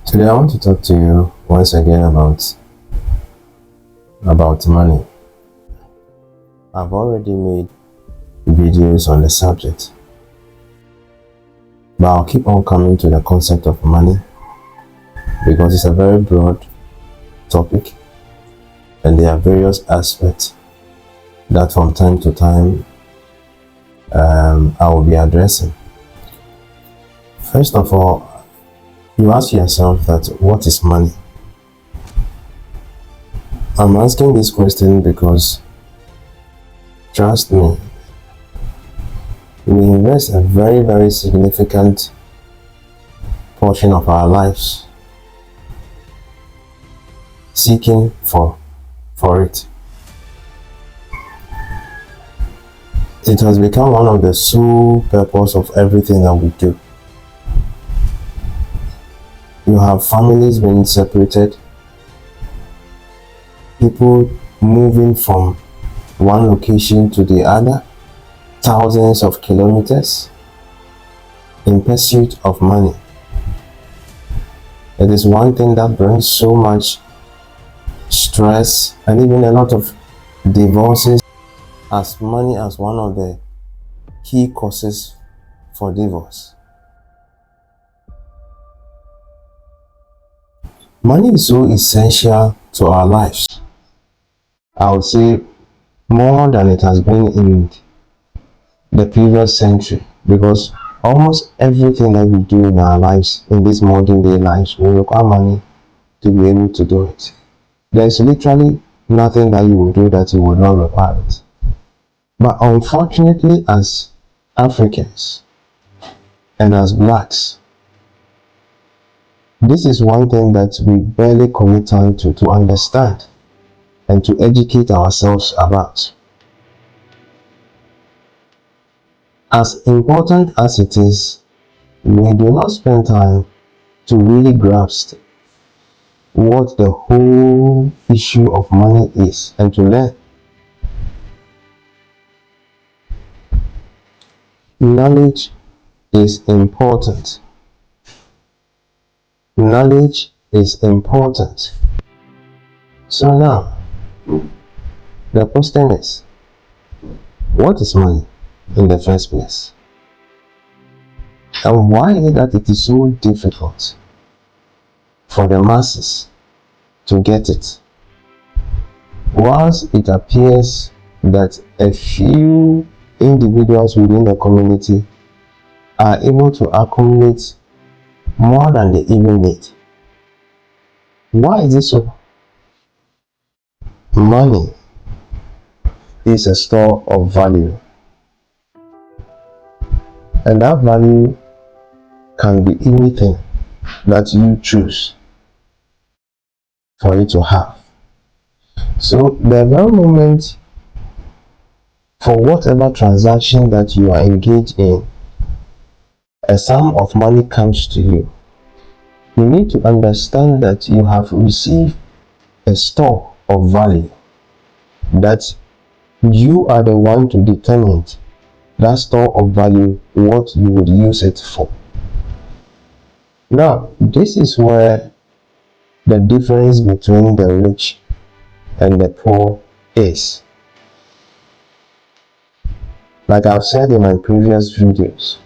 Today I want to talk to you once again about money. I've already made videos on the subject, but I'll keep on coming to the concept of money because it's a very broad topic and there are various aspects that from time to time I will be addressing. First of all, you ask yourself that what is money? I'm asking this question because, trust me, we invest a very significant portion of our lives seeking for it. It has become one of the sole purpose of everything that we do. You have families being separated, people moving from one location to the other, thousands of kilometers, in pursuit of money. It is one thing that brings so much stress and even a lot of divorces, as money as one of the key causes for divorce. Money is so essential to our lives. I would say more than it has been in the previous century, because almost everything that we do in our lives, in this modern day lives, will require money to be able to do it. There is literally nothing that you will do that you will not require it. But unfortunately, as Africans and as blacks, this is one thing that we barely commit time to understand and to educate ourselves about. As important as it is, we do not spend time to really grasp what the whole issue of money is and to learn. Knowledge is important. Knowledge is important. So now, the question is, what is money in the first place? And why is it that it is so difficult for the masses to get it? Whilst it appears that a few individuals within the community are able to accumulate more than they even need. Why is it so? Money is a store of value, and that value can be anything that you choose for it to have. So the very moment, for whatever transaction that you are engaged in, a sum of money comes to you, you need to understand that you have received a store of value, that you are the one to determine that store of value, what you would use it for. Now, this is where the difference between the rich and the poor is. Like I've said in my previous videos,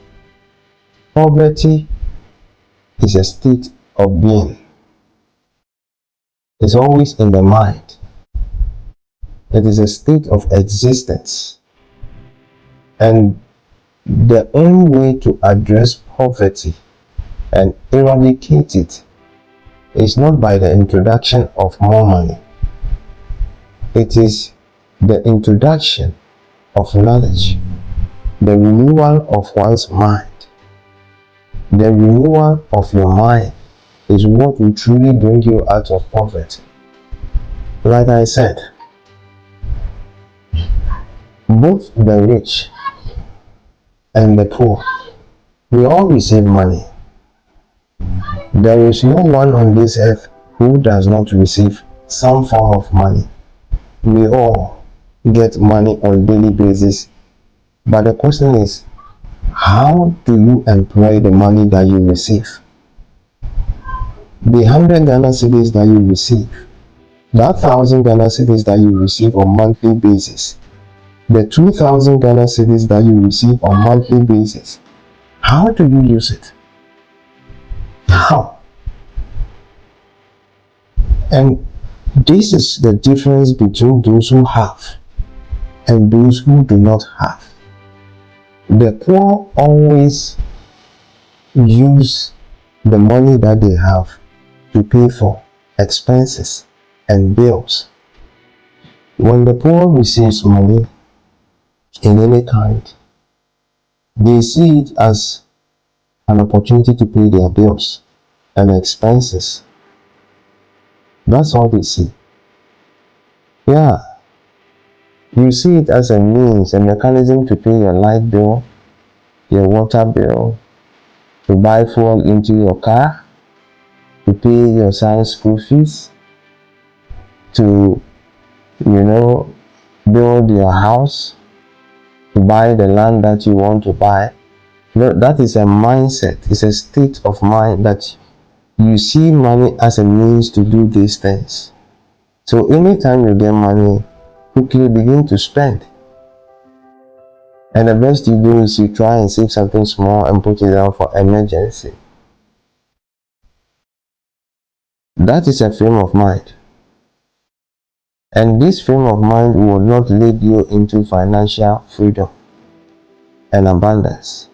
poverty is a state of being. It's always in the mind. It is a state of existence. And the only way to address poverty and eradicate it is not by the introduction of more money. It is the introduction of knowledge, the renewal of one's mind. The renewal of your mind is what will truly bring you out of poverty. Like I said, both the rich and the poor, we all receive money. There is no one on this earth who does not receive some form of money. We all get money on a daily basis. But the question is, how do you employ the money that you receive? the 100 Ghana cedis that you receive, that 1,000 Ghana cedis that you receive on monthly basis, the 2,000 Ghana cedis that you receive on monthly basis, how do you use it? How? And this is the difference between those who have and those who do not have. The poor always use the money that they have to pay for expenses and bills. When the poor receives money in any kind, they see it as an opportunity to pay their bills and expenses. That's all they see. Yeah, you see it as a means, a mechanism to pay your light bill, your water bill, to buy fuel into your car, to pay your son's school fees, to, build your house, to buy the land that you want to buy. That is a mindset, it's a state of mind that you see money as a means to do these things. So anytime you get money, quickly begin to spend. And the best you do is you try and save something small and put it down for emergency. That is a frame of mind. And this frame of mind will not lead you into financial freedom and abundance.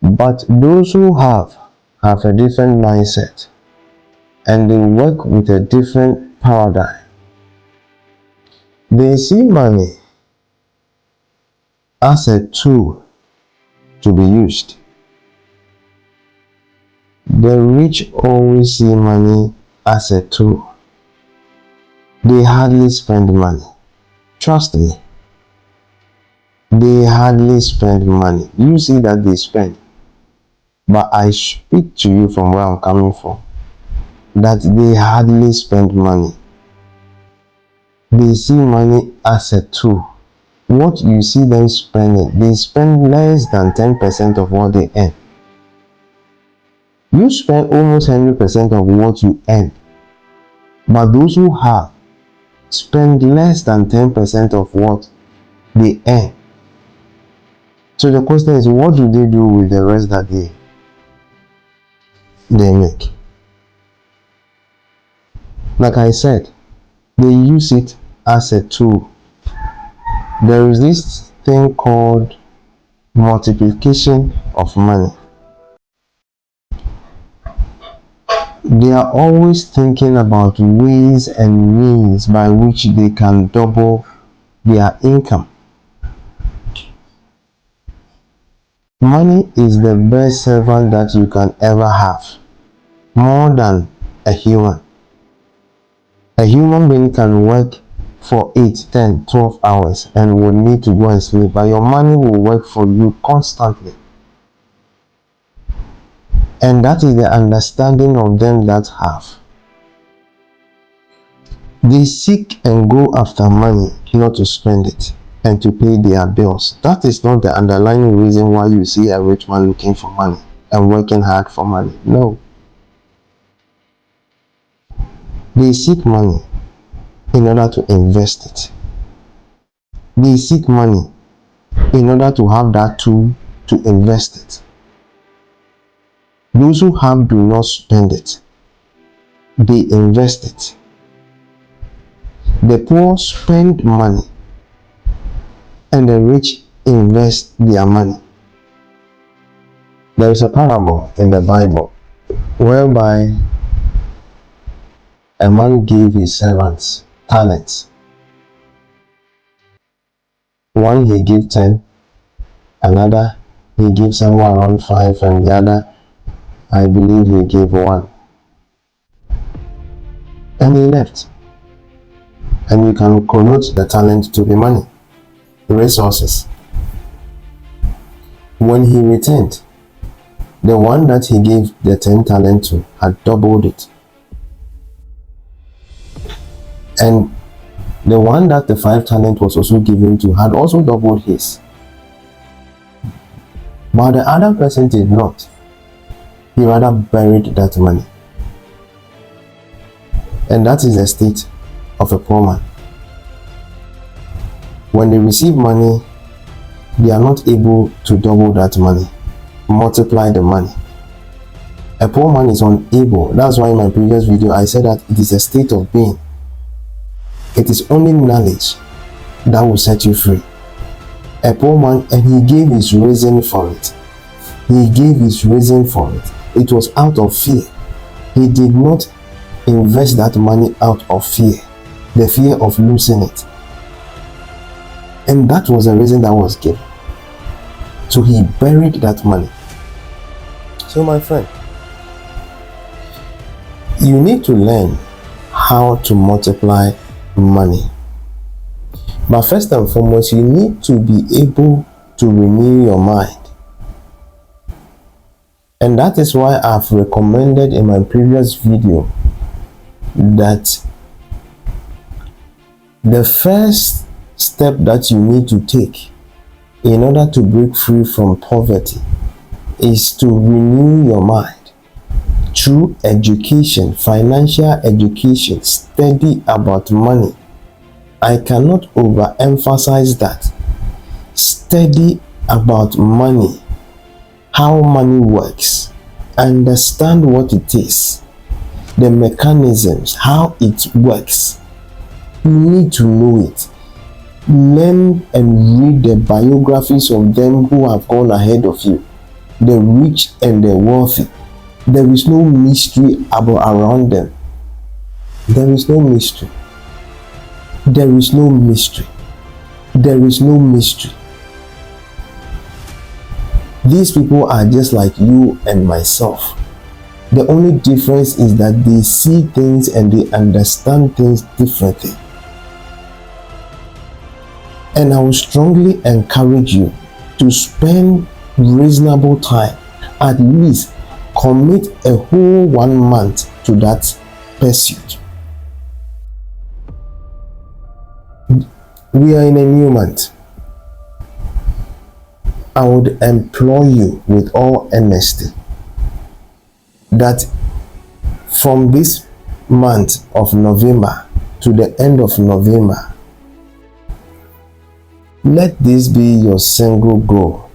But those who have a different mindset, and they work with a different paradigm. They see money as a tool to be used. The rich always see money as a tool. They hardly spend money. Trust me. They hardly spend money. You see that they spend. But I speak to you from where I'm coming from, that they hardly spend money. They see money as a tool. What you see them spending, they spend less than 10% of what they earn. You spend almost 100% of what you earn. But those who have spend less than 10% of what they earn. So the question is, what do they do with the rest that they make? Like I said, they use it as a tool. There is this thing called multiplication of money. They are always thinking about ways and means by which they can double their income. Money is the best servant that you can ever have, more than a human. A human being can work for 8, 10, 12 hours and will need to go and sleep, but your money will work for you constantly. And that is the understanding of them that have. They seek and go after money not to spend it and to pay their bills. That is not the underlying reason why you see a rich man looking for money and working hard for money. No. They seek money in order to invest it. They seek money in order to have that tool to invest it. Those who have do not spend it. They invest it. The poor spend money and the rich invest their money. There is a parable in the Bible whereby a man gave his servants talents. One he gave 10, another he gave somewhere around 5, and the other, I believe, he gave 1. And he left. And you can connote the talent to be money, resources. When he returned, the one that he gave the 10 talent to had doubled it. And the one that the 5 talent was also given to had also doubled his. But the other person did not. he rather buried that money. And that is the state of a poor man. When they receive money, they are not able to double that money, multiply the money. A poor man is unable. That's why in my previous video I said that it is a state of being. It is only knowledge that will set you free. A poor man, and he gave his reason for it. He gave his reason for it. It was out of fear. He did not invest that money out of fear, the fear of losing it. And that was the reason that was given. So he buried that money. So my friend, you need to learn how to multiply money. But first and foremost, you need to be able to renew your mind. And that is why I've recommended in my previous video that the first step that you need to take in order to break free from poverty is to renew your mind through education, financial education, study about money. I cannot overemphasize that. Study about money, how money works, understand what it is, the mechanisms, how it works. You need to know it. Learn and read the biographies of them who have gone ahead of you, the rich and the wealthy. There is no mystery around them. There is no mystery. There is no mystery. There is no mystery. These people are just like you and myself. The only difference is that they see things and they understand things differently. And I will strongly encourage you to spend reasonable time, at least commit a whole 1 month to that pursuit. We are in a new month. I would implore you with all honesty that from this month of November to the end of November, let this be your single goal.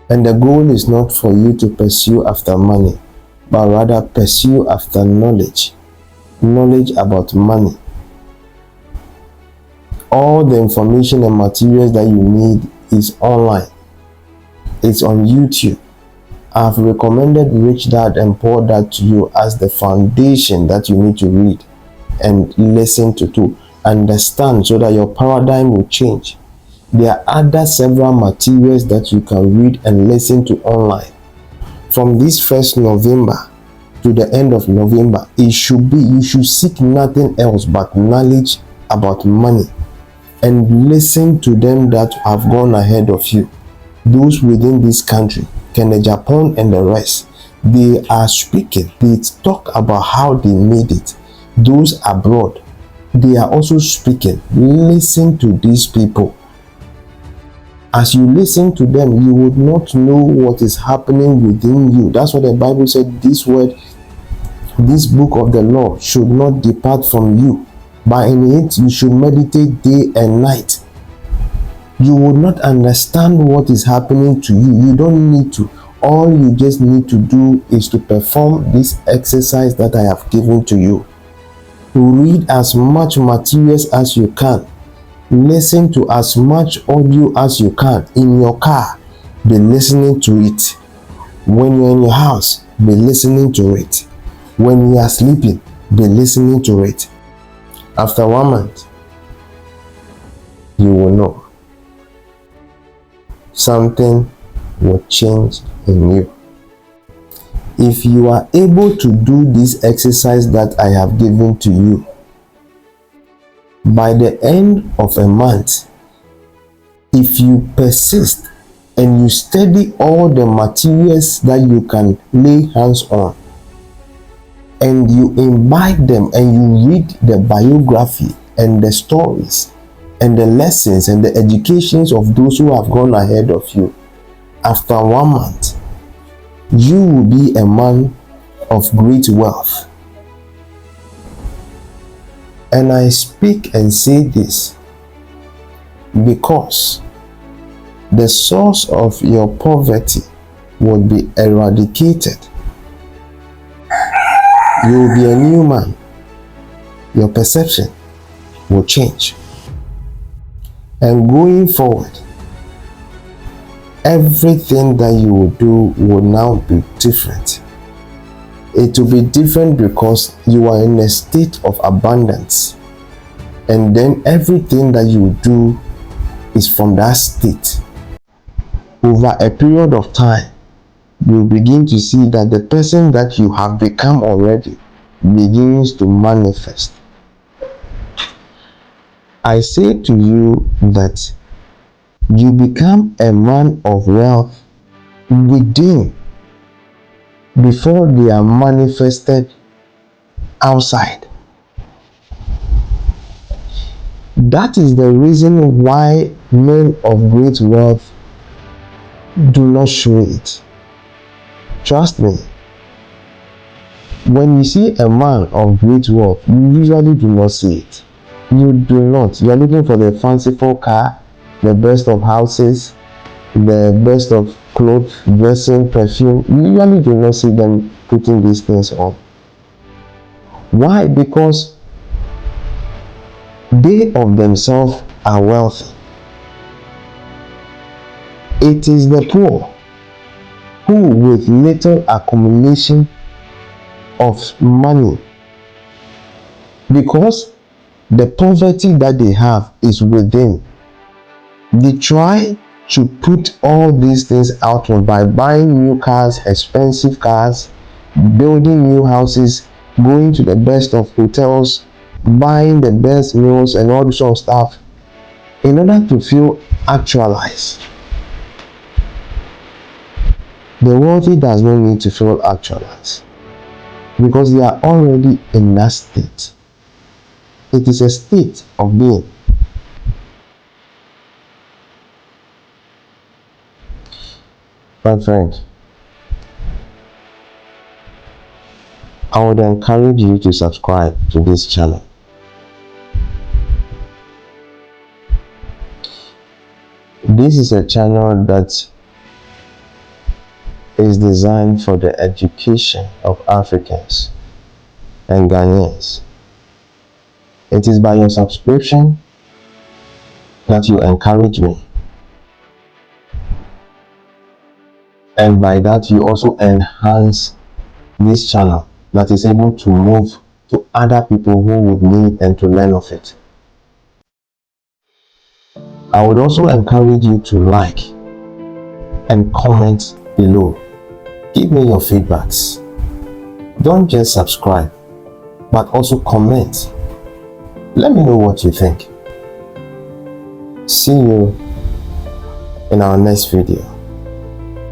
And the goal is not for you to pursue after money, but rather pursue after knowledge. Knowledge about money. All the information and materials that you need is online. It's on YouTube. I've recommended Rich Dad and Poor Dad to you as the foundation that you need to read and listen to understand, so that your paradigm will change. There are other several materials that you can read and listen to online. From this 1st November to the end of November, you should seek nothing else but knowledge about money, and listen to them that have gone ahead of you. Those within this country, Kenya, Japan and the rest, they are speaking. They talk about how they made it. Those abroad, they are also speaking. Listen to these people. As you listen to them, you would not know what is happening within you. That's what the Bible said. This word, this book of the law should not depart from you. But in it, you should meditate day and night. You will not understand what is happening to you. You don't need to. All you just need to do is to perform this exercise that I have given to you. Read as much materials as you can. Listen to as much audio as you can. In your car, be listening to it. When you're in your house, be listening to it. When you are sleeping, be listening to it. After 1 month, you will know. Something will change in you. If you are able to do this exercise that I have given to you, by the end of a month, if you persist and you study all the materials that you can lay hands on, and you imbibe them and you read the biography and the stories and the lessons and the educations of those who have gone ahead of you, after 1 month, you will be a man of great wealth. And I speak and say this because the source of your poverty will be eradicated. You will be a new man. Your perception will change. And going forward, everything that you will do will now be different. It will be different because you are in a state of abundance. And then everything that you do is from that state. Over a period of time, you begin to see that the person that you have become already begins to manifest. I say to you that you become a man of wealth within before they are manifested outside. That is the reason why men of great wealth do not show it. Trust me. When you see a man of great wealth, you usually do not see it. You do not. You are looking for the fanciful car, the best of houses, the best of clothes, dressing, perfume. You usually do not see them putting these things on. Why? Because they of themselves are wealthy. It is the poor who, with little accumulation of money, because the poverty that they have is within, they try to put all these things outward by buying new cars, expensive cars, building new houses, going to the best of hotels, buying the best meals and all this sort of stuff in order to feel actualized. The wealthy does not need to feel actualized because they are already in that state. It is a state of being. My friend, I would encourage you to subscribe to this channel. This is a channel that is designed for the education of Africans and Ghanaians. It is by your subscription that you encourage me. And by that you also enhance this channel that is able to move to other people who would need and to learn of it. I would also encourage you to like and comment below. Give me your feedbacks. Don't just subscribe, but also comment. Let me know what you think. See you in our next video.